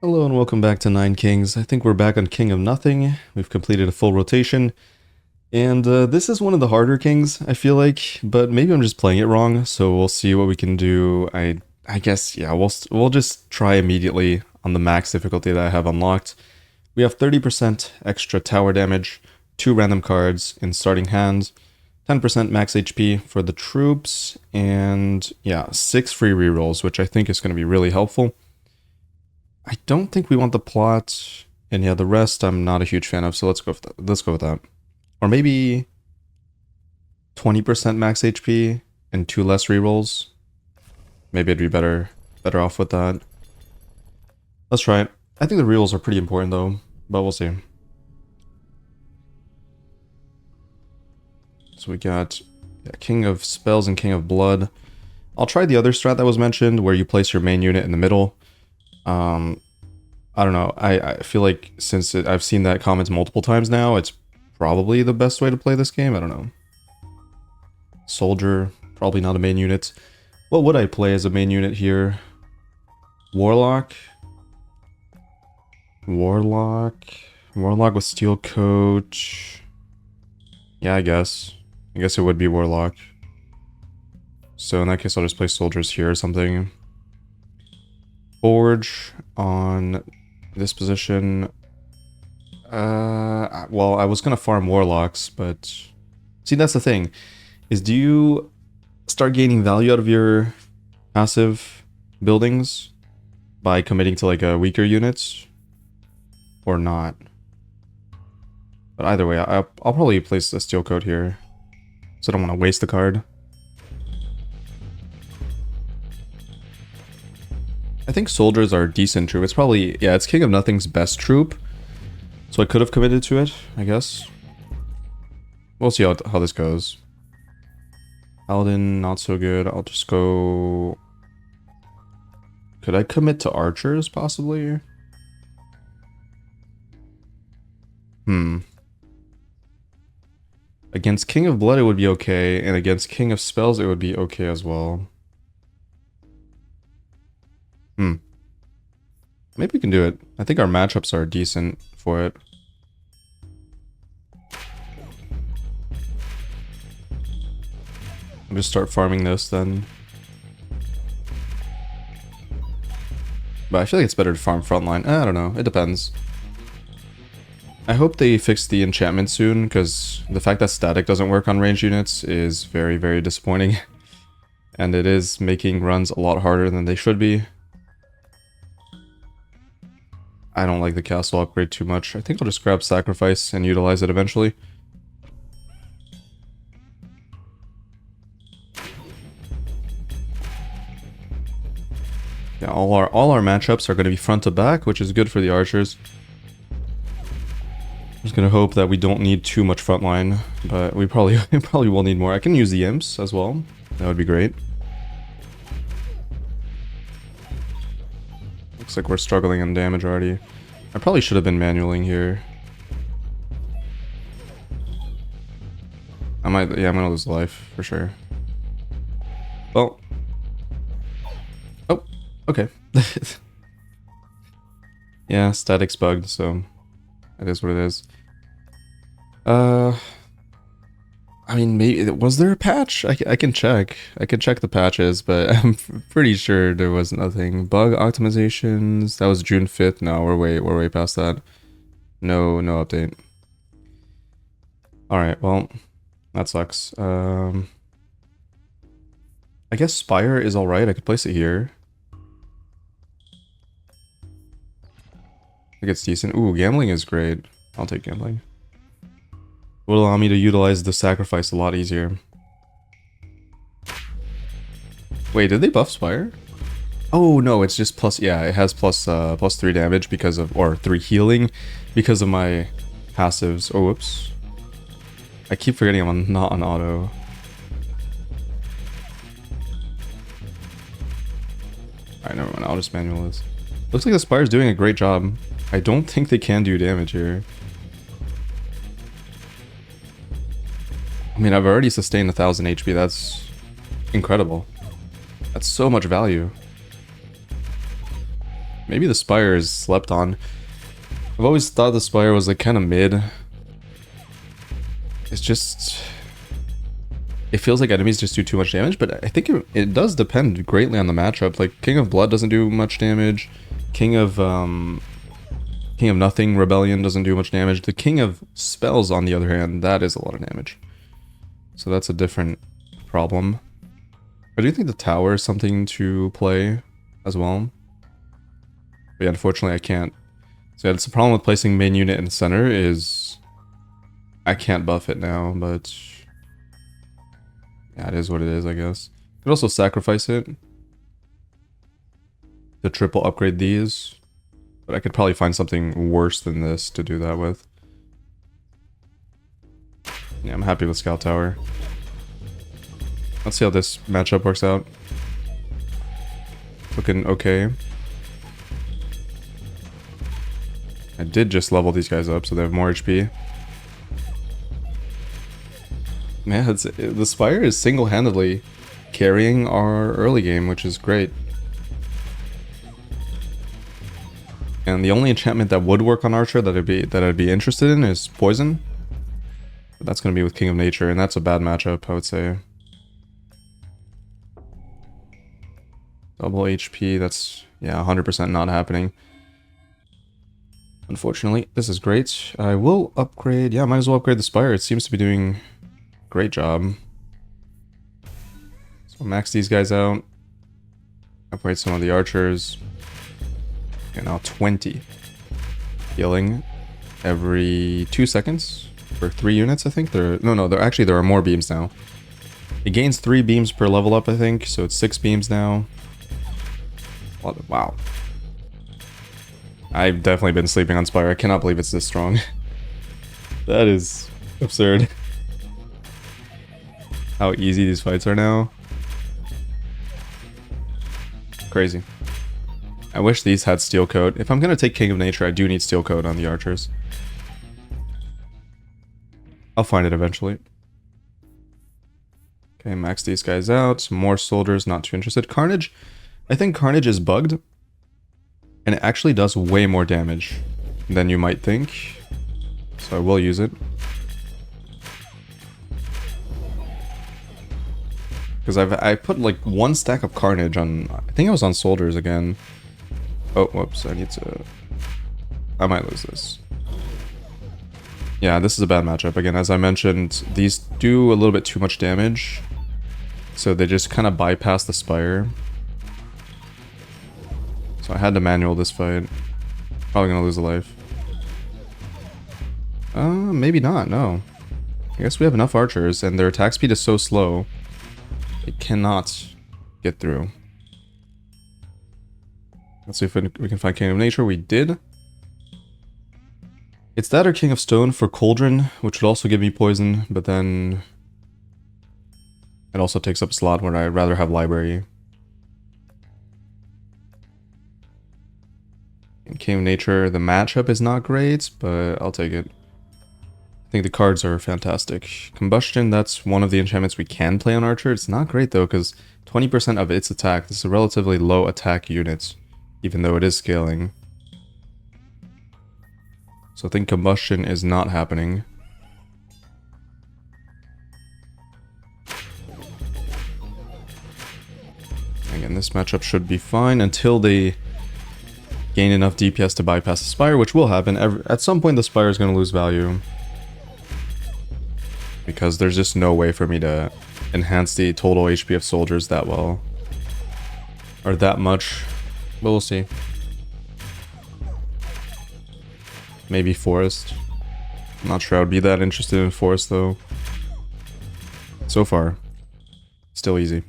Hello and welcome back to Nine Kings. I think we're back on King of Nothing. We've completed a full rotation. And this is one of the harder kings, I feel like, but maybe I'm just playing it wrong, so we'll see what we can do. I guess, yeah, we'll just try immediately on the max difficulty that I have unlocked. We have 30% extra tower damage, 2 random cards in starting hand, 10% max HP for the troops, and yeah, 6 free rerolls, which I think is going to be really helpful. I don't think we want the plot, and yeah, the rest I'm not a huge fan of, so let's go with that. Let's go with that. Or maybe 20% max HP and 2 less rerolls. Maybe I'd be better off with that. Let's try it. I think the rerolls are pretty important though, but we'll see. So we got King of Spells and King of Blood. I'll try the other strat that was mentioned, where you place your main unit in the middle. I don't know. I feel like since I've seen that comment multiple times now, it's probably the best way to play this game. I don't know. Soldier, probably not a main unit. What would I play as a main unit here? Warlock? Warlock with steel coat. Yeah, I guess it would be Warlock. So in that case, I'll just play soldiers here or something. Forge on this position. Well, I was gonna farm warlocks, but see, that's the thing, is do you start gaining value out of your passive buildings by committing to like a weaker unit or not? But either way, I'll probably place the steel coat here, so I don't want to waste the card. I think soldiers are a decent troop. It's probably, yeah, it's King of Nothing's best troop. So I could have committed to it, I guess. We'll see how this goes. Paladin, not so good. I'll just go... Could I commit to archers, possibly? Against King of Blood, it would be okay. And against King of Spells, it would be okay as well. Maybe we can do it. I think our matchups are decent for it. I'll just start farming this then. But I feel like it's better to farm frontline. I don't know. It depends. I hope they fix the enchantment soon, because the fact that static doesn't work on ranged units is very, very disappointing. And it is making runs a lot harder than they should be. I don't like the castle upgrade too much. I think I'll just grab Sacrifice and utilize it eventually. Yeah, all our matchups are going to be front to back, which is good for the archers. I'm just going to hope that we don't need too much frontline, but we probably will need more. I can use the imps as well. That would be great. Looks like we're struggling on damage already. I probably should have been manualing here. Yeah, I'm gonna lose life for sure. Well. Oh, okay. Yeah, static's bugged, so that is what it is. I mean, maybe was there a patch? I can check. I can check the patches, but I'm pretty sure there was nothing. Bug optimizations. That was June 5th. No, we're way past that. No update. All right, well, that sucks. I guess Spire is all right. I could place it here. I think it's decent. Ooh, gambling is great. I'll take gambling. Will allow me to utilize the sacrifice a lot easier. Wait, did they buff Spire? Oh no, it's just plus, yeah, it has plus 3 damage because of, or 3 healing because of my passives. Oh, whoops. I keep forgetting I'm not on auto. Alright, never mind, I'll just manual this. Looks like the Spire's doing a great job. I don't think they can do damage here. I mean, I've already sustained 1000 HP, that's incredible. That's so much value. Maybe the Spire is slept on. I've always thought the Spire was like kind of mid. It's just... It feels like enemies just do too much damage, but I think it does depend greatly on the matchup. Like, King of Blood doesn't do much damage. King of Nothing, Rebellion doesn't do much damage. The King of Spells, on the other hand, that is a lot of damage. So that's a different problem. I do think the tower is something to play as well. But yeah, unfortunately I can't. So yeah, that's the problem with placing main unit in the center is I can't buff it now, but yeah, it is what it is, I guess. Could also sacrifice it to triple upgrade these, but I could probably find something worse than this to do that with. Yeah, I'm happy with Scout Tower. Let's see how this matchup works out. Looking okay. I did just level these guys up so they have more HP. Man, the Spire is single-handedly carrying our early game, which is great. And the only enchantment that would work on Archer that I'd be interested in is Poison. But that's going to be with King of Nature, and that's a bad matchup, I would say. Double HP, that's, yeah, 100% not happening. Unfortunately, this is great. I will upgrade, yeah, might as well upgrade the Spire. It seems to be doing a great job. So max these guys out. Upgrade some of the archers. Okay, now 20. Healing every 2 seconds for 3 units, I think. There are more beams now. It gains 3 beams per level up, I think, so it's 6 beams now. Wow. I've definitely been sleeping on Spire. I cannot believe it's this strong. That is absurd. How easy these fights are now. Crazy. I wish these had Steel Coat. If I'm going to take King of Nature, I do need Steel Coat on the archers. I'll find it eventually. Okay, max these guys out. More soldiers, not too interested. Carnage. I think Carnage is bugged. And it actually does way more damage than you might think. So I will use it. Because I put like 1 stack of Carnage on... I think I was on soldiers again. Oh, whoops. I might lose this. Yeah, this is a bad matchup. Again, as I mentioned, these do a little bit too much damage. So they just kind of bypass the Spire. So I had to manual this fight. Probably gonna lose a life. Maybe not, no. I guess we have enough archers, and their attack speed is so slow, it cannot get through. Let's see if we can find King of Nature. We did. It's that or King of Stone for Cauldron, which would also give me poison, but then it also takes up a slot where I'd rather have Library. In King of Nature, the matchup is not great, but I'll take it. I think the cards are fantastic. Combustion, that's one of the enchantments we can play on Archer. It's not great though, because 20% of its attack, this is a relatively low attack unit, even though it is scaling. So I think Combustion is not happening. Again, this matchup should be fine until they gain enough DPS to bypass the Spire, which will happen. At some point the Spire is going to lose value. Because there's just no way for me to enhance the total HP of soldiers that well. Or that much. But we'll see. Maybe Forest. I'm not sure I would be that interested in Forest though. So far. Still easy.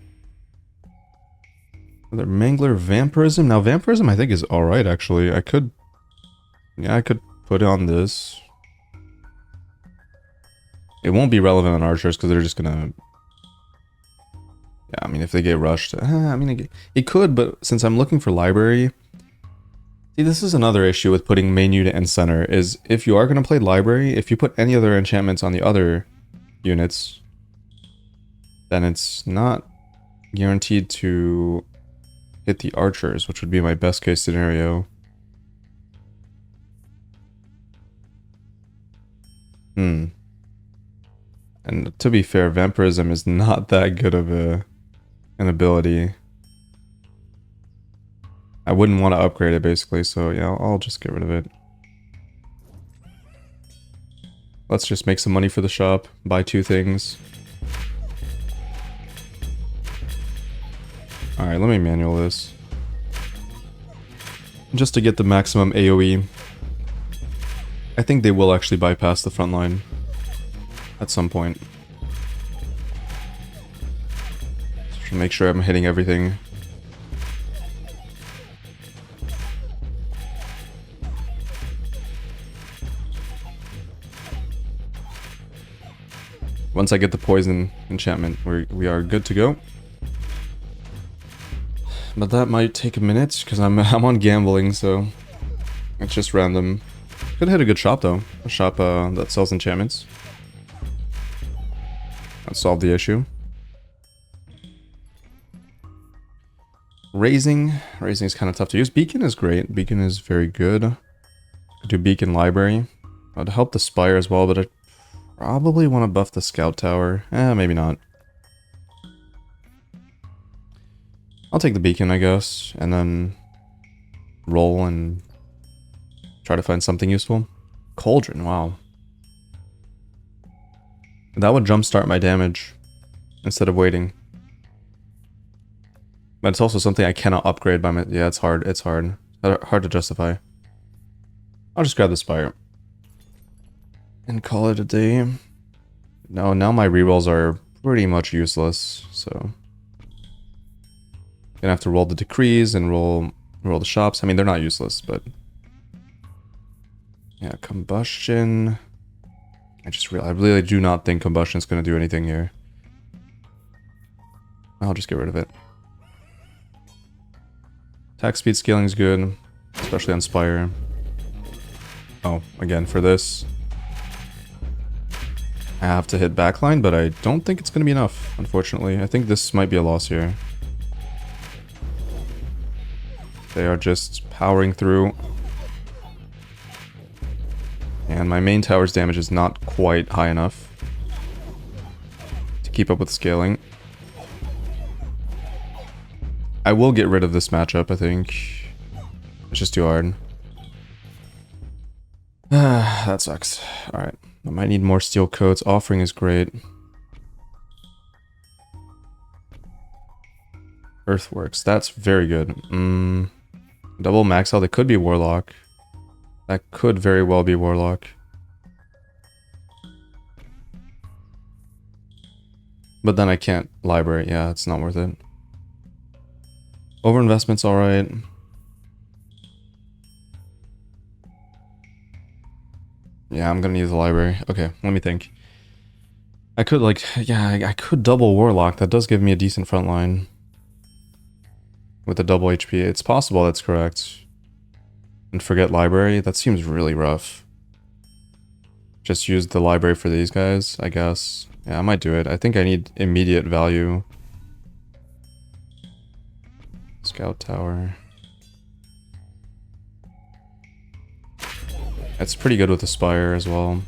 Another Mangler Vampirism. Now Vampirism I think is alright actually. I could put it on this. It won't be relevant on archers because they're just gonna... Yeah, I mean if they get rushed... I mean it could, but since I'm looking for library... See, this is another issue with putting main unit and center, is if you are gonna play library, if you put any other enchantments on the other units, then it's not guaranteed to hit the archers, which would be my best case scenario. And to be fair, vampirism is not that good of an ability. I wouldn't want to upgrade it basically, so yeah, I'll just get rid of it. Let's just make some money for the shop, buy 2 things. Alright, let me manual this. Just to get the maximum AoE. I think they will actually bypass the front line at some point. Just to make sure I'm hitting everything. Once I get the poison enchantment, we are good to go. But that might take a minute, because I'm on gambling, so it's just random. Could hit a good shop though. A shop that sells enchantments. That solved the issue. Raising is kind of tough to use. Beacon is great. Beacon is very good. Could do Beacon Library. I'd help the Spire as well, but I probably want to buff the Scout Tower. Maybe not. I'll take the Beacon, I guess, and then roll and try to find something useful. Cauldron, wow. That would jumpstart my damage instead of waiting. But it's also something I cannot upgrade by my... Yeah, it's hard. It's hard. Hard to justify. I'll just grab the Spire. And call it a day. No, now my rerolls are pretty much useless, so... Gonna have to roll the decrees and roll the shops. I mean, they're not useless, but... Yeah, combustion... I really do not think combustion's gonna do anything here. I'll just get rid of it. Attack speed scaling is good, especially on Spire. Oh, again, for this... I have to hit backline, but I don't think it's gonna be enough, unfortunately. I think this might be a loss here. They are just powering through. And my main tower's damage is not quite high enough to keep up with scaling. I will get rid of this matchup, I think. It's just too hard. That sucks. Alright. I might need more steel coats. Offering is great. Earthworks. That's very good. Double max out. It could be Warlock. That could very well be Warlock. But then I can't library. Yeah, it's not worth it. Overinvestment's alright. Yeah, I'm gonna need the library. Okay, let me think. I could like, yeah, I could double Warlock. That does give me a decent front line. With the double HP. It's possible that's correct. And forget library. That seems really rough. Just use the library for these guys, I guess. Yeah, I might do it. I think I need immediate value. Scout Tower. It's pretty good with the Spire as well.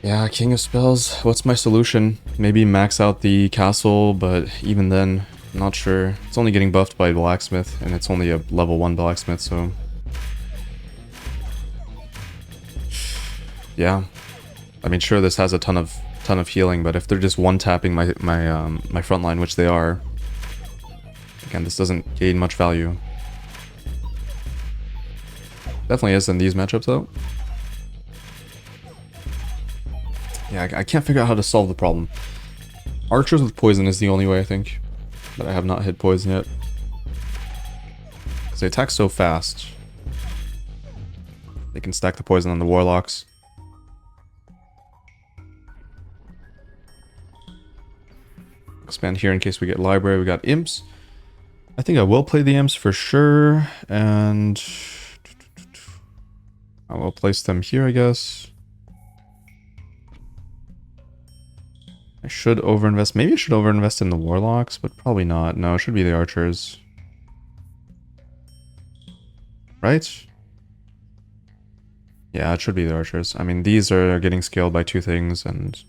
Yeah, King of Spells. What's my solution? Maybe max out the castle, but even then, I'm not sure. It's only getting buffed by Blacksmith, and it's only a level 1 Blacksmith, so... Yeah. I mean, sure, this has a ton of healing, but if they're just one-tapping my front line, which they are... Again, this doesn't gain much value. Definitely is in these matchups, though. Yeah, I can't figure out how to solve the problem. Archers with poison is the only way, I think. But I have not hit poison yet. Because they attack so fast. They can stack the poison on the warlocks. Expand here in case we get library. We got imps. I think I will play the imps for sure. And... I will place them here, I guess. I should overinvest. Maybe I should overinvest in the warlocks, but probably not. No, it should be the archers. Right? Yeah, it should be the archers. I mean, these are getting scaled by 2 things, and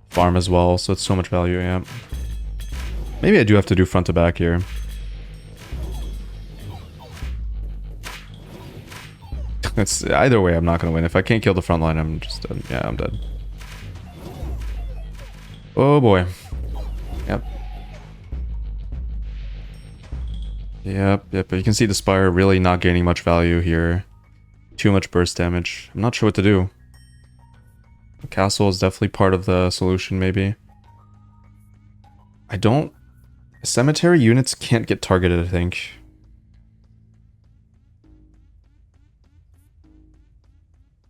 farm as well, so it's so much value, yeah. Maybe I do have to do front to back here. It's either way, I'm not gonna win. If I can't kill the front line, I'm just dead. Yeah, I'm dead. Oh boy. Yep. Yep, but you can see the Spire really not gaining much value here. Too much burst damage. I'm not sure what to do. The castle is definitely part of the solution, maybe. I don't... Cemetery units can't get targeted, I think.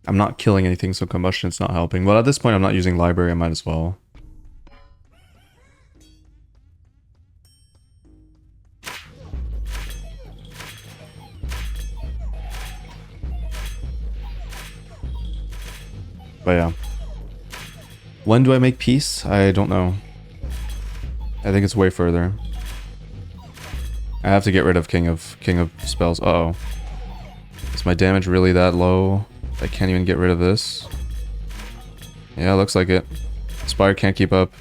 I'm not killing anything, so combustion's not helping. Well, at this point, I'm not using library, I might as well. But yeah. When do I make peace? I don't know. I think it's way further. I have to get rid of King of Spells. Uh-oh. Is my damage really that low? I can't even get rid of this. Yeah, looks like it. Spire can't keep up.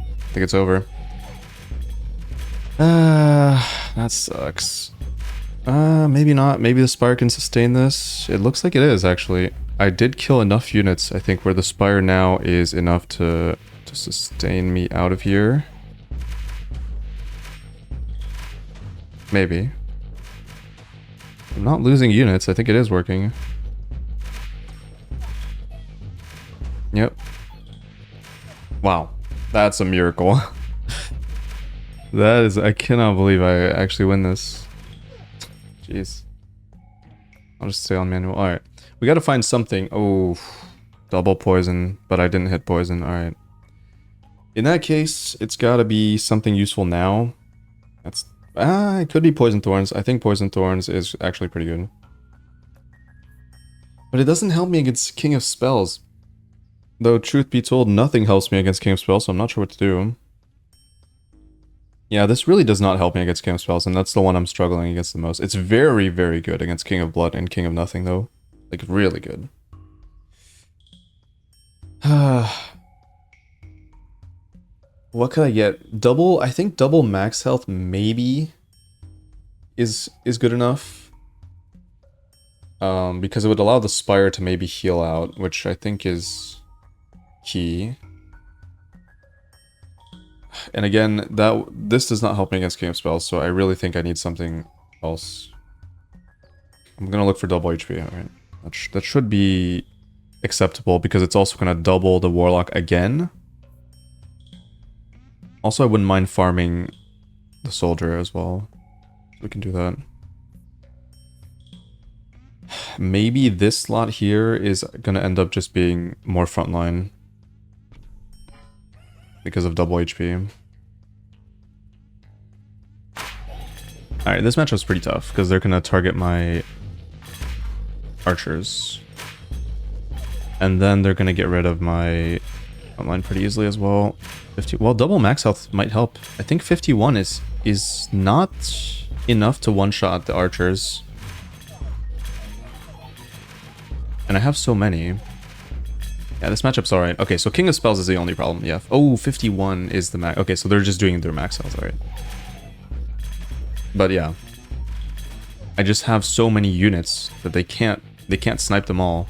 I think it's over. That sucks. Maybe not. Maybe the Spire can sustain this. It looks like it is, actually. I did kill enough units, I think, where the Spire now is enough to sustain me out of here. Maybe. I'm not losing units. I think it is working. Yep. Wow. That's a miracle. That is... I cannot believe I actually win this. Jeez. I'll just stay on manual. Alright. We gotta find something. Oh. Double poison. But I didn't hit poison. Alright. In that case, it's gotta be something useful now. That's... it could be Poison Thorns. I think Poison Thorns is actually pretty good. But it doesn't help me against King of Spells. Though, truth be told, nothing helps me against King of Spells, so I'm not sure what to do. Yeah, this really does not help me against King of Spells, and that's the one I'm struggling against the most. It's very, very good against King of Blood and King of Nothing, though. Like, really good. What could I get? Double, I think double max health maybe is good enough. Because it would allow the Spire to maybe heal out, which I think is key. And again, this does not help me against King of Spells, so I really think I need something else. I'm gonna look for double HP, alright. That should be acceptable, because it's also gonna double the Warlock again. Also, I wouldn't mind farming the Soldier as well. We can do that. Maybe this slot here is gonna end up just being more frontline. Because of double HP. Alright, this matchup's pretty tough, because they're gonna target my archers. And then they're gonna get rid of my frontline pretty easily as well. Well, double max health might help. I think 51 is not enough to one-shot the archers. And I have so many. Yeah, this matchup's alright. Okay, so King of Spells is the only problem. Yeah. Oh, 51 is the max. Okay, so they're just doing their max health, alright. But yeah. I just have so many units that they can't snipe them all.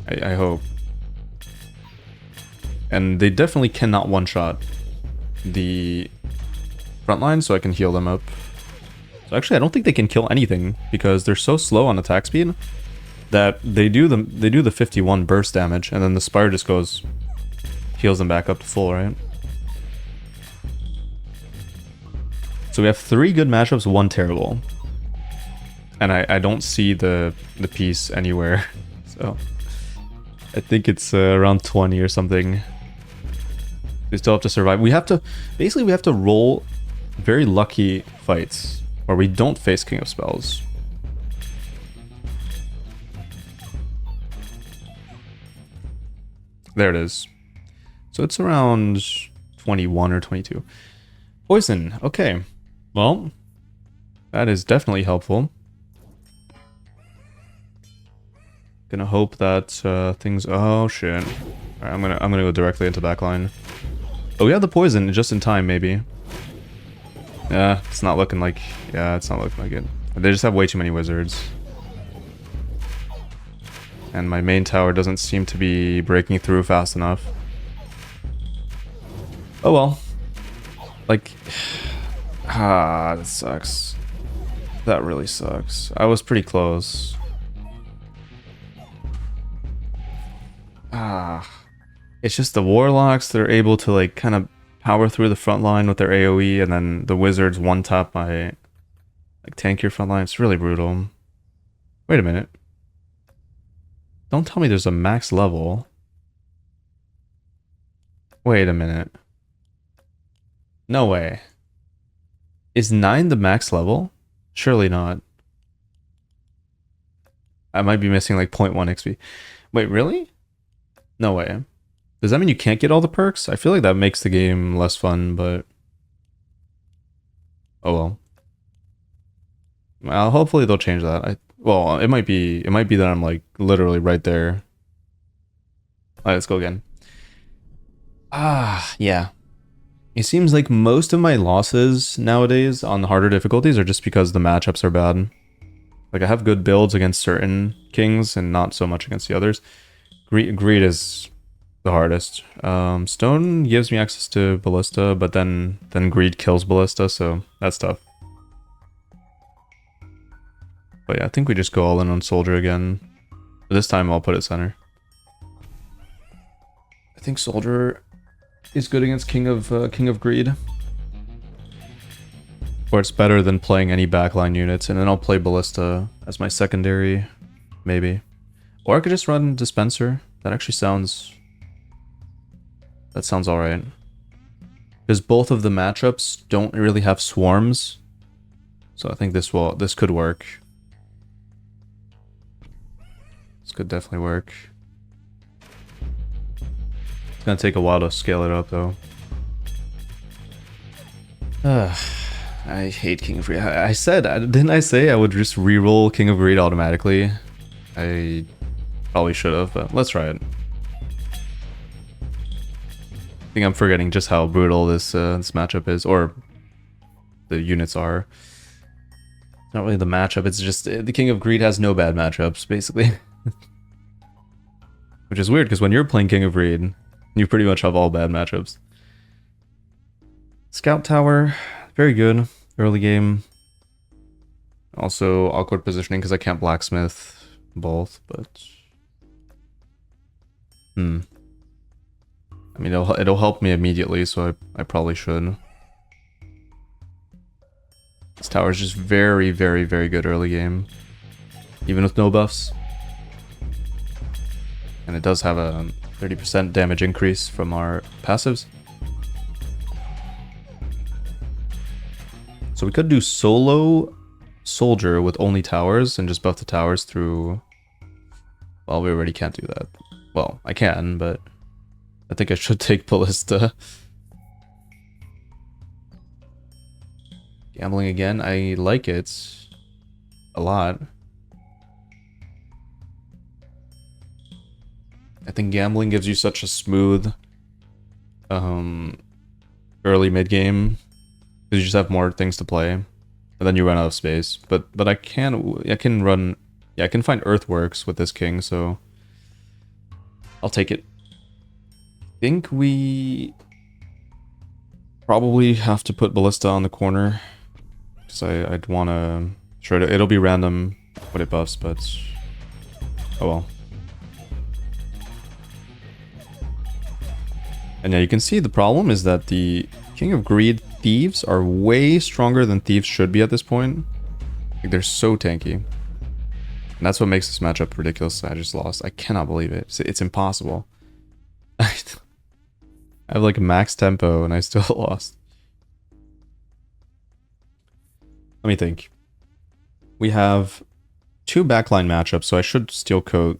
I hope. And they definitely cannot one-shot the front line, so I can heal them up. So actually, I don't think they can kill anything, because they're so slow on attack speed that they do the 51 burst damage, and then the Spire just goes, heals them back up to full, right? So we have 3 good matchups, 1 terrible. And I don't see the piece anywhere, so I think it's around 20 or something. We still have to survive. We have to, basically we have to roll very lucky fights Or we don't face King of Spells. There it is. So it's around 21 or 22. Poison. Okay. Well, that is definitely helpful. Gonna hope that things. Oh shit! All right, I'm gonna go directly into backline. Oh, we have the poison just in time, maybe. Yeah, it's not looking like. Yeah, it's not looking like it. They just have way too many wizards, and my main tower doesn't seem to be breaking through fast enough. Oh well. Like, that sucks. That really sucks. I was pretty close. It's just the warlocks that are able to like kind of power through the front line with their AoE, and then the wizards one tap my like tank your front line. It's really brutal. Wait a minute. Don't tell me there's a max level. Wait a minute. No way. Is 9 the max level? Surely not. I might be missing like 0.1 XP. Wait, really? No way. Does that mean you can't get all the perks? I feel like that makes the game less fun, but... Oh well. Well, hopefully they'll change that. Well, it might be that I'm like literally right there. Alright, let's go again. Yeah. It seems like most of my losses nowadays on harder difficulties are just because the matchups are bad. Like I have good builds against certain kings and not so much against the others. Greed is the hardest. Stone gives me access to Ballista, but then Greed kills Ballista, so that's tough. But yeah, I think we just go all in on Soldier again. But this time I'll put it center. I think Soldier is good against King of Greed. Or it's better than playing any backline units, and then I'll play Ballista as my secondary, maybe. Or I could just run Dispenser. That actually sounds... That sounds alright. Because both of the matchups don't really have swarms. So I think this could work. This could definitely work. It's gonna take a while to scale it up though. I hate King of Greed. Didn't I say I would just reroll King of Greed automatically? I probably should have, but let's try it. I think I'm forgetting just how brutal this matchup is, or the units are. It's not really the matchup, it's just the King of Greed has no bad matchups, basically. Which is weird, because when you're playing King of Greed, you pretty much have all bad matchups. Scout Tower, very good. Early game. Also awkward positioning because I can't blacksmith both, but... I mean, it'll help me immediately, so I probably should. This tower is just very, very, very good early game. Even with no buffs. And it does have a 30% damage increase from our passives. So we could do solo soldier with only towers and just buff the towers through... Well, we already can't do that. Well, I can, but I think I should take Ballista. Gambling again, I like it a lot. I think gambling gives you such a smooth early mid game because you just have more things to play, and then you run out of space. But I can run, yeah, I can find earthworks with this king, so I'll take it. I think we probably have to put Ballista on the corner because I'd want to. Sure, it'll be random when it buffs, but oh well. And yeah, you can see the problem is that the King of Greed thieves are way stronger than thieves should be at this point. Like, they're so tanky. And that's what makes this matchup ridiculous. I just lost. I cannot believe it. It's impossible. I have like max tempo and I still lost. Let me think. We have 2 backline matchups, so I should steel coat.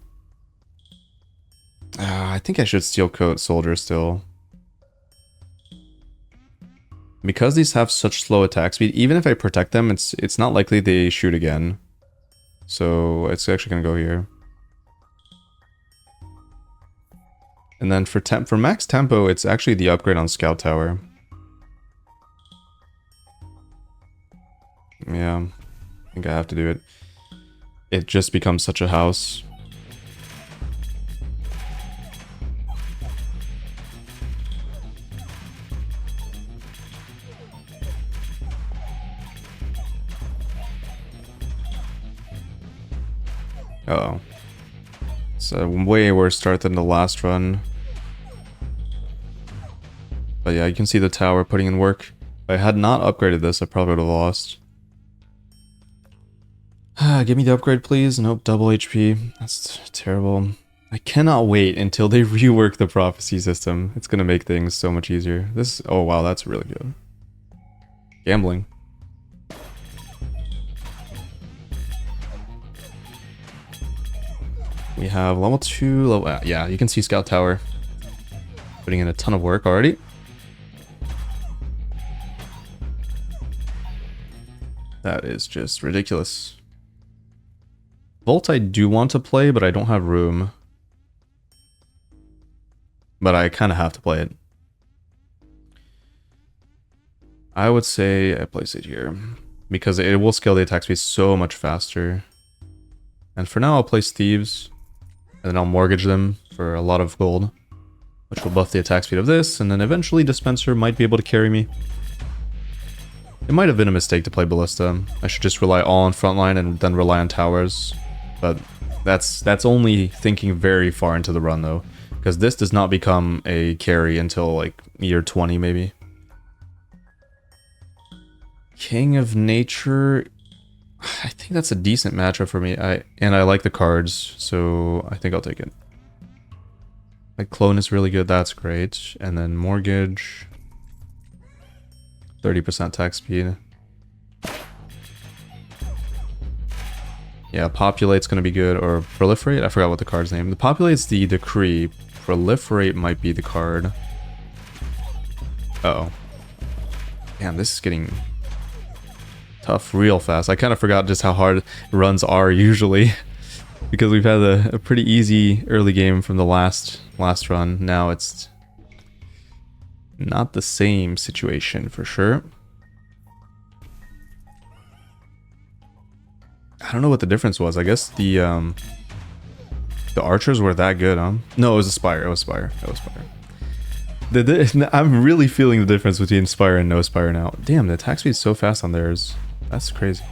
I think I should steel coat soldier still. Because these have such slow attack speed, even if I protect them, it's not likely they shoot again. So it's actually gonna go here. And then for max tempo, it's actually the upgrade on Scout Tower. Yeah, I think I have to do it. It just becomes such a house. Uh-oh. It's a way worse start than the last run. But yeah, you can see the tower putting in work. If I had not upgraded this, I probably would have lost. Give me the upgrade, please. Nope, double HP. That's terrible. I cannot wait until they rework the prophecy system. It's gonna make things so much easier. This, oh wow, that's really good. Gambling. We have level 2, level, yeah, you can see Scout Tower putting in a ton of work already. That is just ridiculous. Volt I do want to play, but I don't have room. But I kind of have to play it. I would say I place it here, because it will scale the attack speed so much faster. And for now I'll place Thieves, and then I'll mortgage them for a lot of gold, which will buff the attack speed of this, and then eventually Dispenser might be able to carry me. It might have been a mistake to play Ballista. I should just rely all on frontline and then rely on towers. But that's only thinking very far into the run though, because this does not become a carry until like year 20 maybe. King of Nature, I think that's a decent matchup for me. And I like the cards, so I think I'll take it. Like Clone is really good, that's great. And then Mortgage, 30% attack speed. Yeah, Populate's gonna be good, or Proliferate? I forgot what the card's name. The Populate's the Decree. Proliferate might be the card. Uh-oh. Damn, this is getting tough real fast. I kind of forgot just how hard runs are usually. Because we've had a pretty easy early game from the last run. Now it's not the same situation for sure. I don't know what the difference was. I guess the archers were that good, huh? No, it was a Spire. It was Spire. It was Spire. I'm really feeling the difference between Spire and no Spire now. Damn, the attack speed is so fast on theirs. That's crazy.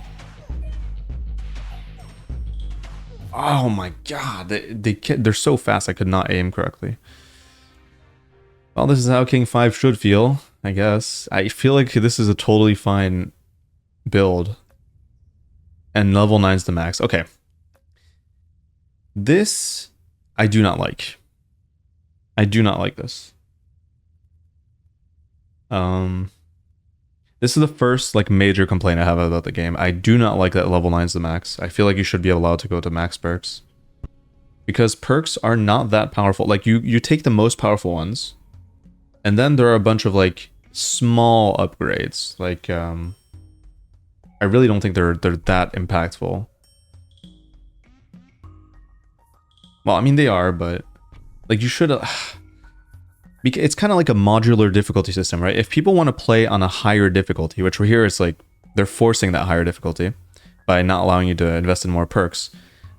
Oh my god, they're so fast I could not aim correctly. Well, this is how King 5 should feel, I guess. I feel like this is a totally fine build. And level 9's the max. Okay. This, I do not like. I do not like this. This is the first like major complaint I have about the game. I do not like that level 9's the max. I feel like you should be allowed to go to max perks. Because perks are not that powerful. Like you take the most powerful ones, and then there are a bunch of like small upgrades. Like I really don't think they're that impactful. Well, I mean they are, but like you should. It's kind of like a modular difficulty system, right? If people want to play on a higher difficulty, which here is like they're forcing that higher difficulty by not allowing you to invest in more perks.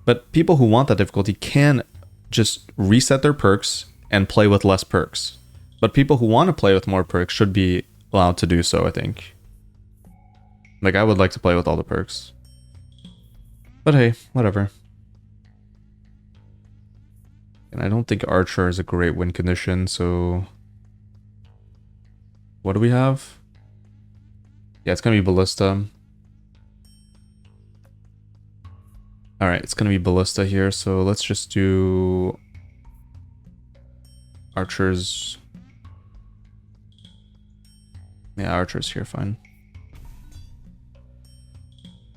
But people who want that difficulty can just reset their perks and play with less perks. But people who want to play with more perks should be allowed to do so, I think. Like, I would like to play with all the perks. But hey, whatever. And I don't think Archer is a great win condition, so... What do we have? Yeah, it's gonna be Ballista. Alright, it's gonna be Ballista here, so let's just do... Archers. Yeah, Archers here, fine.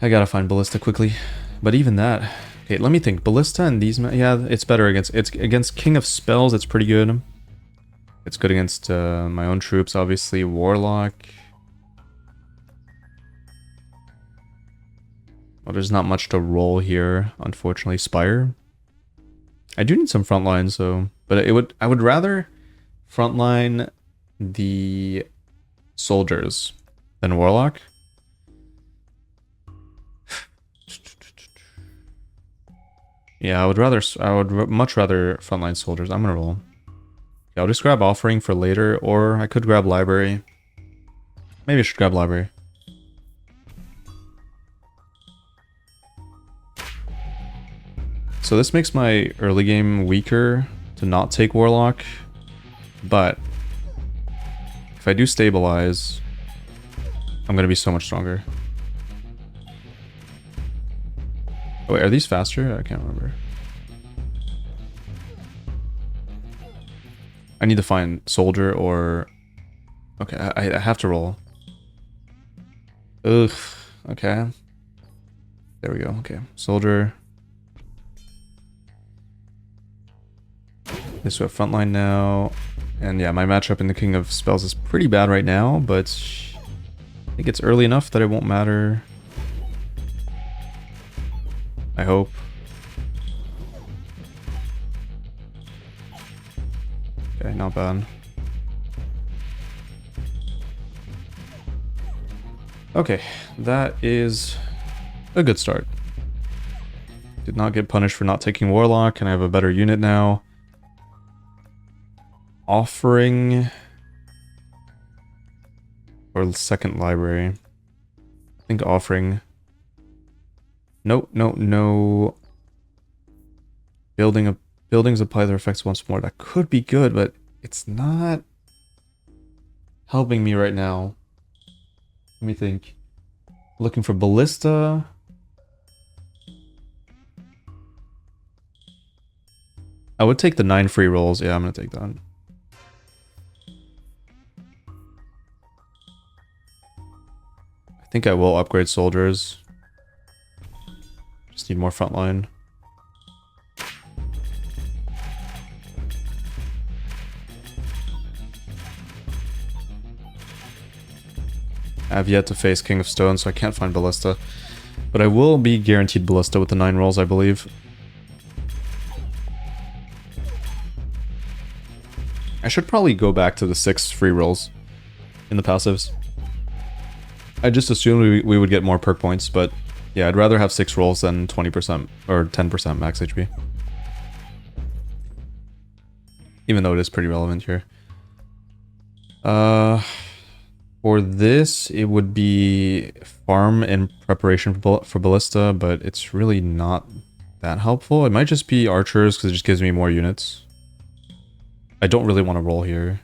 I gotta find Ballista quickly. But even that... Okay, let me think. Ballista and these... Yeah, it's better against... It's against King of Spells, it's pretty good. It's good against my own troops, obviously. Warlock. Well, there's not much to roll here, unfortunately. Spire. I do need some frontline, so... But I would rather frontline the soldiers than Warlock. Yeah, I would much rather frontline soldiers. I'm gonna roll. Yeah, I'll just grab Offering for later, or I could grab Library. Maybe I should grab Library. So this makes my early game weaker to not take Warlock, but if I do stabilize, I'm gonna be so much stronger. Oh, wait, are these faster? I can't remember. I need to find Soldier or... Okay, I have to roll. Ugh, okay. There we go, okay. Soldier. This we have frontline now. And yeah, my matchup in the King of Spells is pretty bad right now, but I think it's early enough that it won't matter. I hope. Okay, not bad. Okay, that is a good start. Did not get punished for not taking Warlock, and I have a better unit now. Offering... or second Library. I think Offering... No. Buildings apply their effects once more. That could be good, but it's not helping me right now. Let me think. Looking for Ballista. I would take the 9 free rolls. Yeah, I'm gonna take that. I think I will upgrade soldiers. Just need more frontline. I have yet to face King of Stone, so I can't find Ballista. But I will be guaranteed Ballista with the 9 rolls, I believe. I should probably go back to the 6 free rolls in the passives. I just assumed we would get more perk points, but yeah, I'd rather have 6 rolls than 20% or 10% max HP. Even though it is pretty relevant here. For this, it would be farm in preparation for Ballista, but it's really not that helpful. It might just be archers because it just gives me more units. I don't really want to roll here.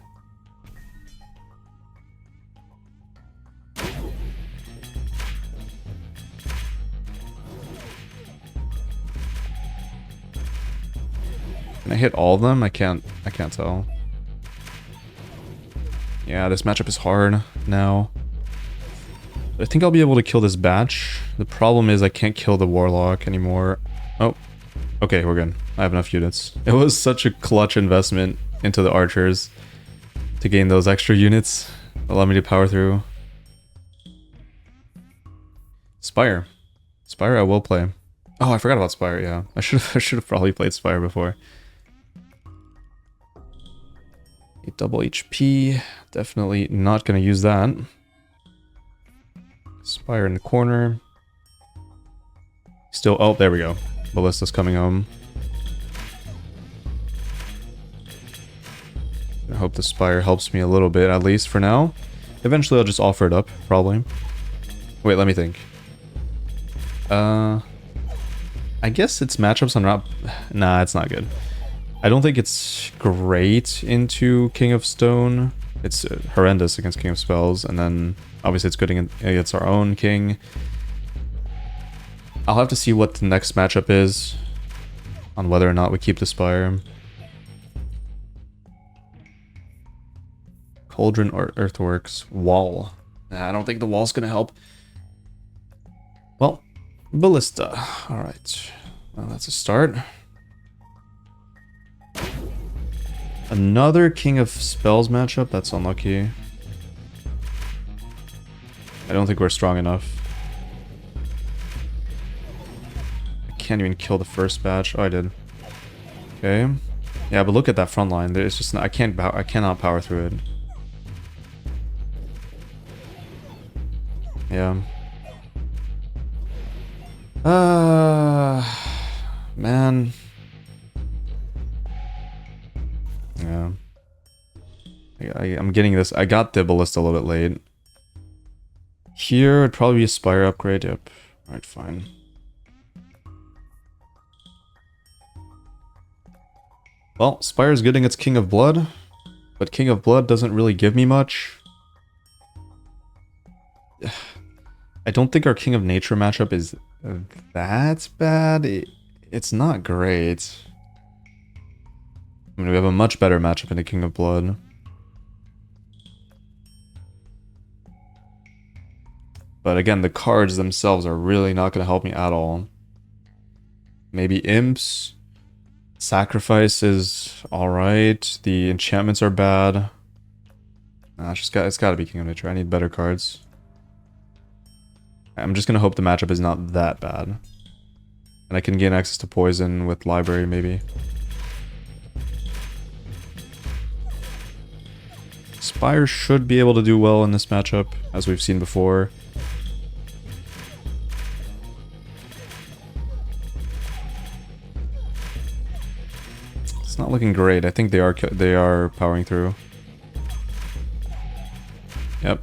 Can I hit all of them? I can't tell. Yeah, this matchup is hard now. But I think I'll be able to kill this batch. The problem is I can't kill the Warlock anymore. Oh, okay, we're good. I have enough units. It was such a clutch investment into the archers to gain those extra units. Allow me to power through. Spire. Spire I will play. Oh, I forgot about Spire, yeah. I should have probably played Spire before. Double HP. Definitely not going to use that. Spire in the corner. Still, oh, there we go. Ballista's coming home. I hope the Spire helps me a little bit, at least for now. Eventually I'll just offer it up, probably. Wait, let me think. I guess its matchups on Rap... Nah, it's not good. I don't think it's great into King of Stone. It's horrendous against King of Spells, and then obviously it's good against our own king. I'll have to see what the next matchup is on whether or not we keep the Spire. Cauldron or Earthworks. Wall. Nah, I don't think the wall's gonna help. Well, Ballista. Alright. Well, that's a start. Another King of Spells matchup? That's unlucky. I don't think we're strong enough. I can't even kill the first batch. Oh, I did. Okay. Yeah, but look at that front line. It's just not, I cannot power through it. Yeah. Man. Yeah. I'm getting this. I got the Ballista a little bit late. Here, it'd probably be a Spire upgrade. Yep. Alright, fine. Well, Spire's getting its King of Blood, but King of Blood doesn't really give me much. I don't think our King of Nature matchup is that bad. It's not great. I mean, we have a much better matchup in the King of Blood. But again, the cards themselves are really not going to help me at all. Maybe Imps. Sacrifice is alright. The enchantments are bad. Nah, it's got to be King of Nature. I need better cards. I'm just going to hope the matchup is not that bad. And I can gain access to poison with library, maybe. Spire should be able to do well in this matchup, as we've seen before. It's not looking great. I think they are powering through. Yep.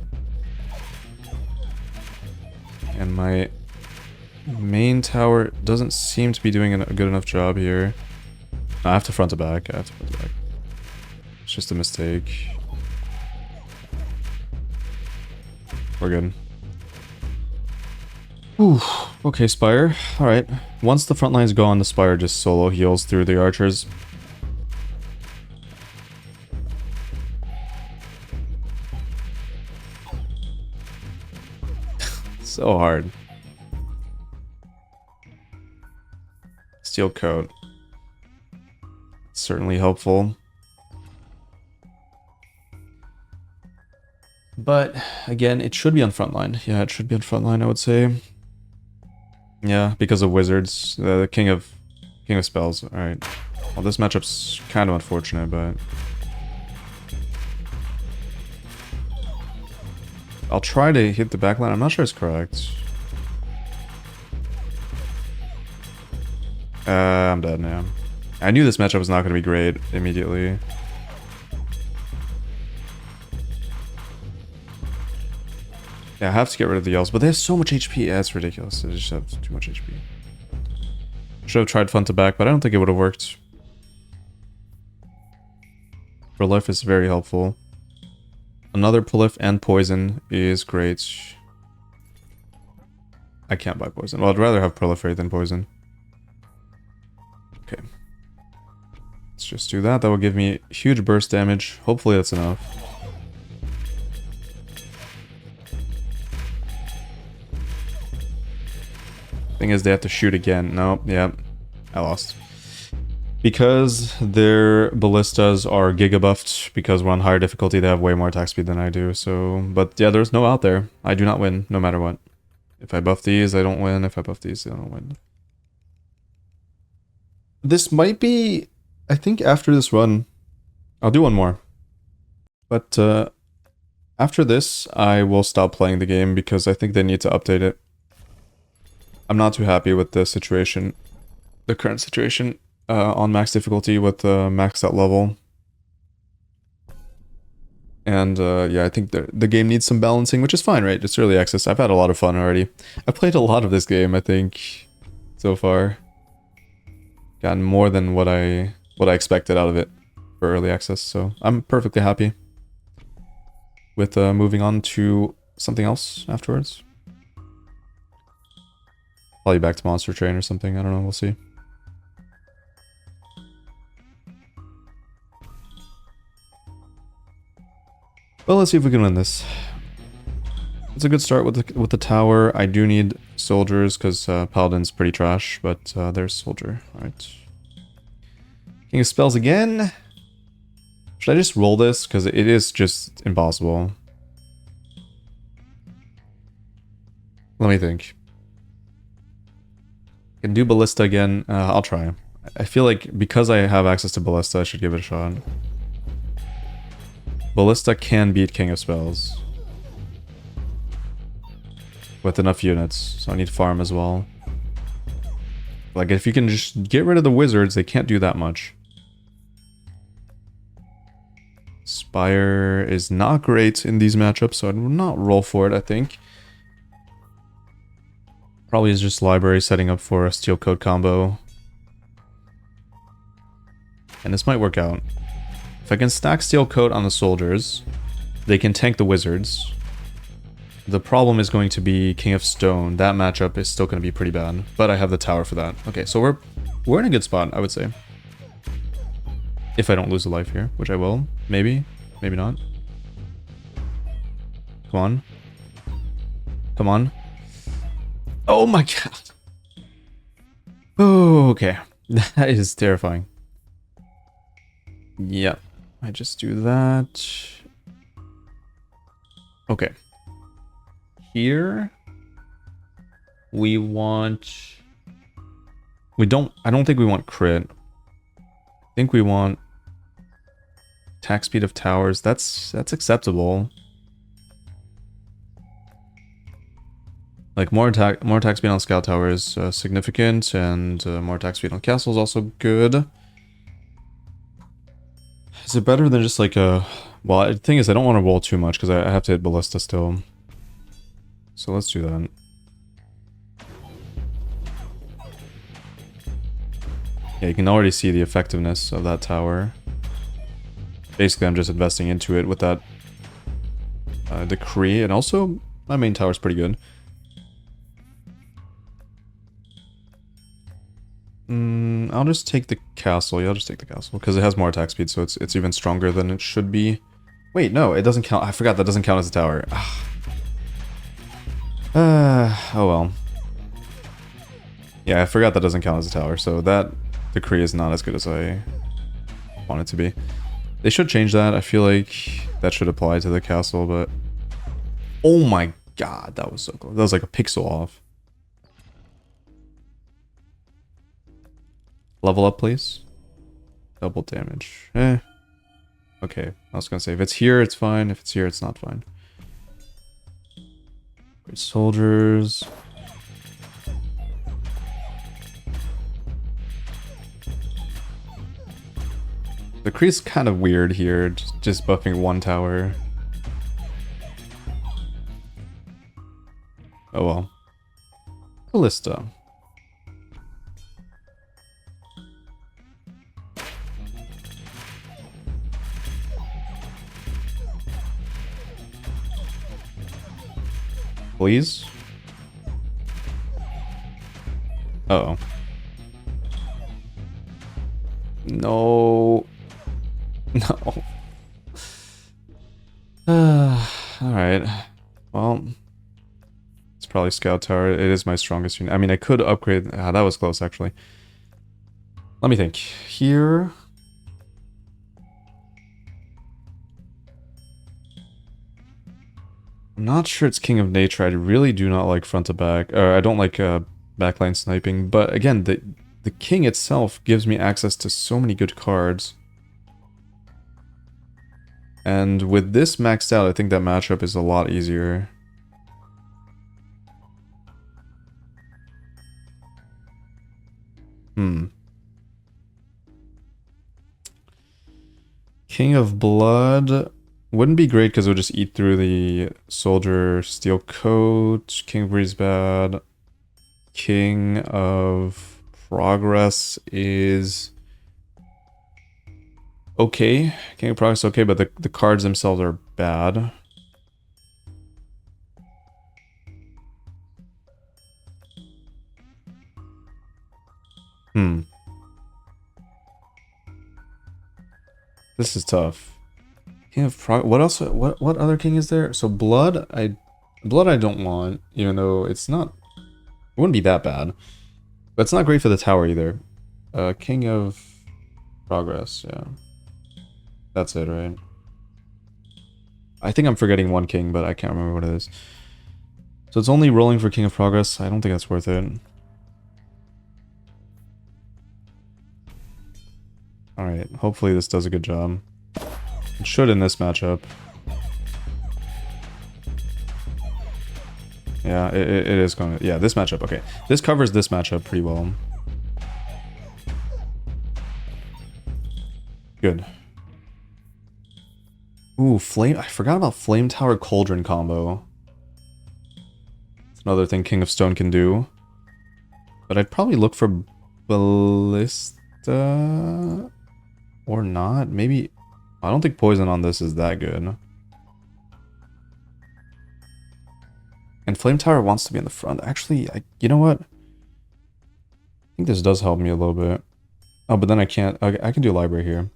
And my main tower doesn't seem to be doing a good enough job here. No, I have to front to back. It's just a mistake. We're good. Ooh, okay, Spire. Alright. Once the front line's gone, the Spire just solo heals through the archers. So hard. Steel coat. Certainly helpful. But again, it should be on frontline. Yeah, it should be on frontline, I would say. Yeah, because of wizards. The king of spells. Alright. Well, this matchup's kind of unfortunate, but I'll try to hit the backline. I'm not sure it's correct. I'm dead now. I knew this matchup was not going to be great immediately. Yeah, I have to get rid of the elves, but they have so much HP. Yeah, it's ridiculous. They just have too much HP. Should have tried Fun to back, but I don't think it would have worked. Prolif is very helpful. Another Prolif and Poison is great. I can't buy Poison. Well, I'd rather have Proliferate than Poison. Okay. Let's just do that. That will give me huge burst damage. Hopefully that's enough. Thing is, they have to shoot again. No, yeah. I lost. Because their ballistas are giga buffed, because we're on higher difficulty, they have way more attack speed than I do, so... But yeah, there's no out there. I do not win, no matter what. If I buff these, I don't win. If I buff these, I don't win. This might be... I think after this run, I'll do one more. But after this, I will stop playing the game, because I think they need to update it. I'm not too happy with the situation, the current situation on max difficulty with maxed out level. And yeah, I think the game needs some balancing, which is fine, right? It's early access. I've had a lot of fun already. I played a lot of this game, I think, so far. Gotten more than what I expected out of it for early access, so I'm perfectly happy with moving on to something else afterwards. Probably back to Monster Train or something. I don't know. We'll see. Well, let's see if we can win this. It's a good start with the tower. I do need soldiers because Paladin's pretty trash, but there's soldier. Alright. King of Spells again. Should I just roll this? Because it is just impossible. Let me think. I can do Ballista again. I'll try. I feel like because I have access to Ballista, I should give it a shot. Ballista can beat King of Spells. With enough units, so I need farm as well. Like, if you can just get rid of the wizards, they can't do that much. Spire is not great in these matchups, so I would not roll for it, I think. Probably is just library setting up for a steel coat combo. And this might work out. If I can stack steel coat on the soldiers, they can tank the wizards. The problem is going to be King of Stone. That matchup is still going to be pretty bad, but I have the tower for that. Okay, so we're in a good spot, I would say. If I don't lose a life here, which I will. Maybe. Maybe not. Come on. Come on. Oh my god. Oh, okay. That is terrifying. Yep. I just do that. Okay. Here we want... I don't think we want crit. I think we want attack speed of towers. That's acceptable. Like more attack speed on scout tower is significant, and more attack speed on castle is also good. Is it better than just like a... Well, the thing is I don't want to roll too much because I have to hit Ballista still. So let's do that. Yeah, you can already see the effectiveness of that tower. Basically, I'm just investing into it with that decree, and also my main tower is pretty good. I'll just take the castle. Yeah, I'll just take the castle because it has more attack speed, so it's even stronger than it should be. Wait, no, it doesn't count. I forgot that doesn't count as a tower. Oh well. Yeah, I forgot that doesn't count as a tower, so that decree is not as good as I want it to be. They should change that. I feel like that should apply to the castle, but... Oh my god, that was so close. That was like a pixel off. Level up, please. Double damage. Okay, I was gonna say, if it's here, it's fine. If it's here, it's not fine. Great soldiers. The crease kind of weird here, just buffing one tower. Oh well. Ballista. Please? Uh-oh. No. No. Alright. Well, it's probably Scout Tower. It is my strongest unit. I mean, I could upgrade... that was close, actually. Let me think. Here... I'm not sure it's King of Nature. I really do not like front to back. Or I don't like backline sniping. But again, the King itself gives me access to so many good cards. And with this maxed out, I think that matchup is a lot easier. King of Blood wouldn't be great because it would just eat through the soldier steel coat. King of Breeze bad. King of Progress is okay. King of Progress is okay, but the cards themselves are bad. This is tough. King of What else? What other king is there? So Blood, I Blood I don't want, even though it's not... It wouldn't be that bad. But it's not great for the tower either. King of Progress, yeah. That's it, right? I think I'm forgetting one king, but I can't remember what it is. So it's only rolling for King of Progress. I don't think that's worth it. Alright, hopefully this does a good job. It should in this matchup. Yeah, it is going to... Yeah, this matchup, okay. This covers this matchup pretty well. Good. Ooh, Flame... I forgot about Flame Tower Cauldron combo. It's another thing King of Stone can do. But I'd probably look for Ballista... Or not. Maybe... I don't think poison on this is that good. And Flame Tower wants to be in the front. Actually, you know what? I think this does help me a little bit. Oh, but then I can't... I can do Library here.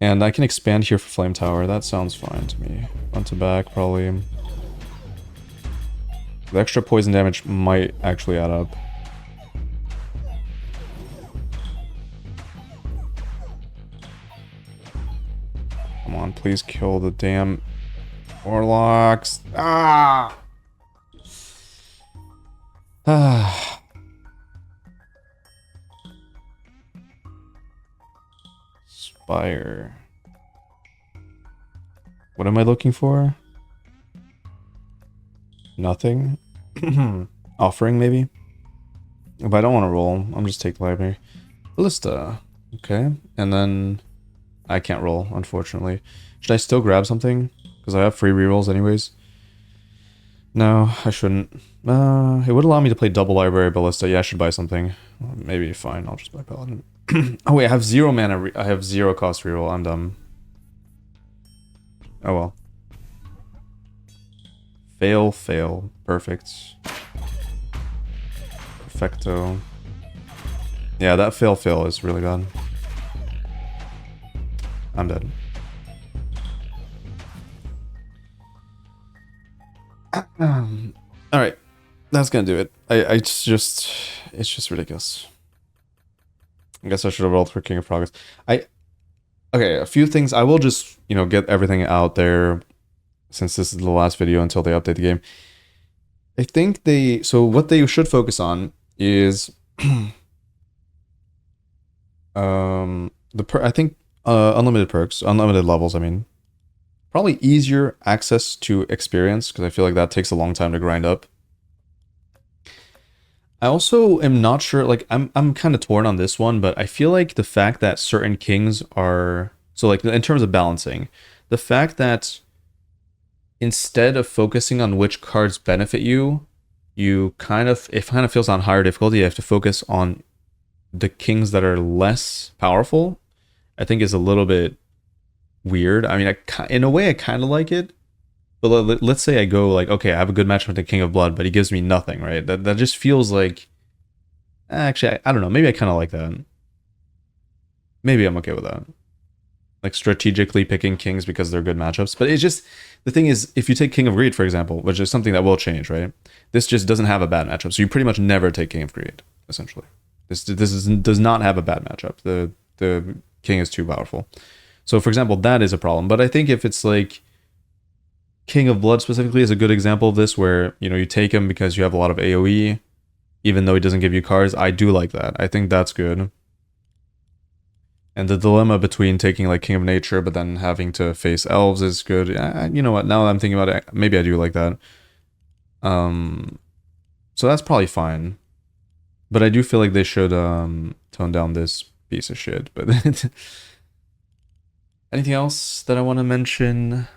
And I can expand here for Flame Tower. That sounds fine to me. Front to back, probably. The extra poison damage might actually add up. Come on, please kill the damn Warlocks. Ah! Ah. Spire. What am I looking for? Nothing. Offering, maybe? If I don't want to roll, I'm just take Library. Ballista. Okay. And then... I can't roll, unfortunately. Should I still grab something? Because I have free rerolls anyways. No, I shouldn't. It would allow me to play double Library Ballista. Yeah, I should buy something. Maybe, fine. I'll just buy Paladin. Oh wait, I have 0 mana. I have 0 cost reroll. I'm dumb. Oh well. Fail, fail. Perfect. Perfecto. Yeah, that fail, fail is really bad. I'm dead. Alright. That's gonna do it. It's just ridiculous. I guess I should have rolled for King of Progress. Okay, a few things. I will just, you know, get everything out there since this is the last video until they update the game. I think so what they should focus on is I think unlimited perks, unlimited levels, I mean. Probably easier access to experience, because I feel like that takes a long time to grind up. I also am not sure, like, I'm kind of torn on this one, but I feel like the fact that certain kings are... So, like, in terms of balancing, the fact that instead of focusing on which cards benefit you, it kind of feels on higher difficulty. You have to focus on the kings that are less powerful, I think is a little bit weird. I mean, in a way, I kind of like it. But let's say I go like, okay, I have a good match with the King of Blood, but he gives me nothing, right? That just feels like... Actually, I don't know. Maybe I kind of like that. Maybe I'm okay with that. Like, strategically picking kings because they're good matchups. But it's just... The thing is, if you take King of Greed, for example, which is something that will change, right? This just doesn't have a bad matchup. So you pretty much never take King of Greed, essentially. This does not have a bad matchup. The king is too powerful. So, for example, that is a problem. But I think if it's like... King of Blood specifically is a good example of this, where, you know, you take him because you have a lot of AoE, even though he doesn't give you cards. I do like that. I think that's good. And the dilemma between taking like King of Nature but then having to face elves is good. You know what? Now that I'm thinking about it, maybe I do like that. So that's probably fine. But I do feel like they should tone down this piece of shit. But anything else that I want to mention?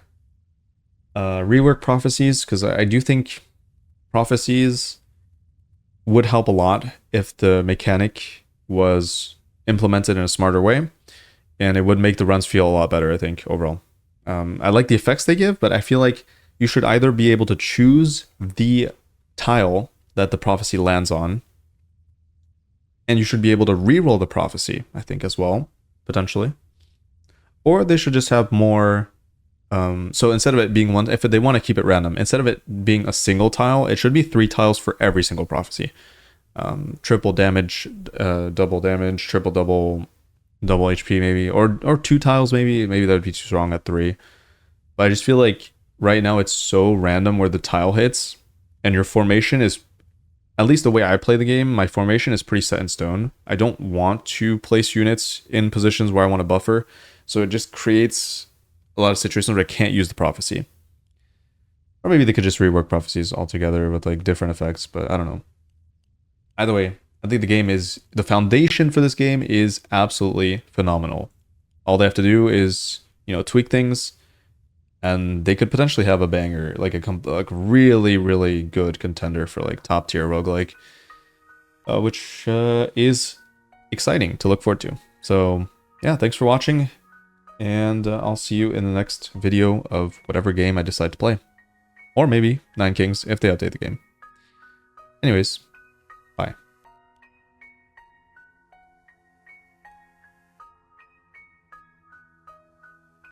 Rework prophecies, because I do think prophecies would help a lot if the mechanic was implemented in a smarter way, and it would make the runs feel a lot better, I think, overall. I like the effects they give, but I feel like you should either be able to choose the tile that the prophecy lands on, and you should be able to reroll the prophecy, I think, as well, potentially. Or they should just have more So instead of it being one, if they want to keep it random, instead of it being a single tile, it should be 3 tiles for every single prophecy. Triple damage, double damage, triple double HP maybe, or 2 tiles maybe. Maybe that would be too strong at 3. But I just feel like right now it's so random where the tile hits, and your formation is, at least the way I play the game, my formation is pretty set in stone. I don't want to place units in positions where I want to buffer, so it just creates a lot of situations where I can't use the prophecy. Or maybe they could just rework prophecies altogether with like different effects, but I don't know. Either way, I think the foundation for this game is absolutely phenomenal. All they have to do is, tweak things, and they could potentially have a banger, like a really, really good contender for like top tier roguelike, which is exciting to look forward to. So yeah, thanks for watching, and I'll see you in the next video of whatever game I decide to play. Or maybe 9 Kings if they update the game. Anyways,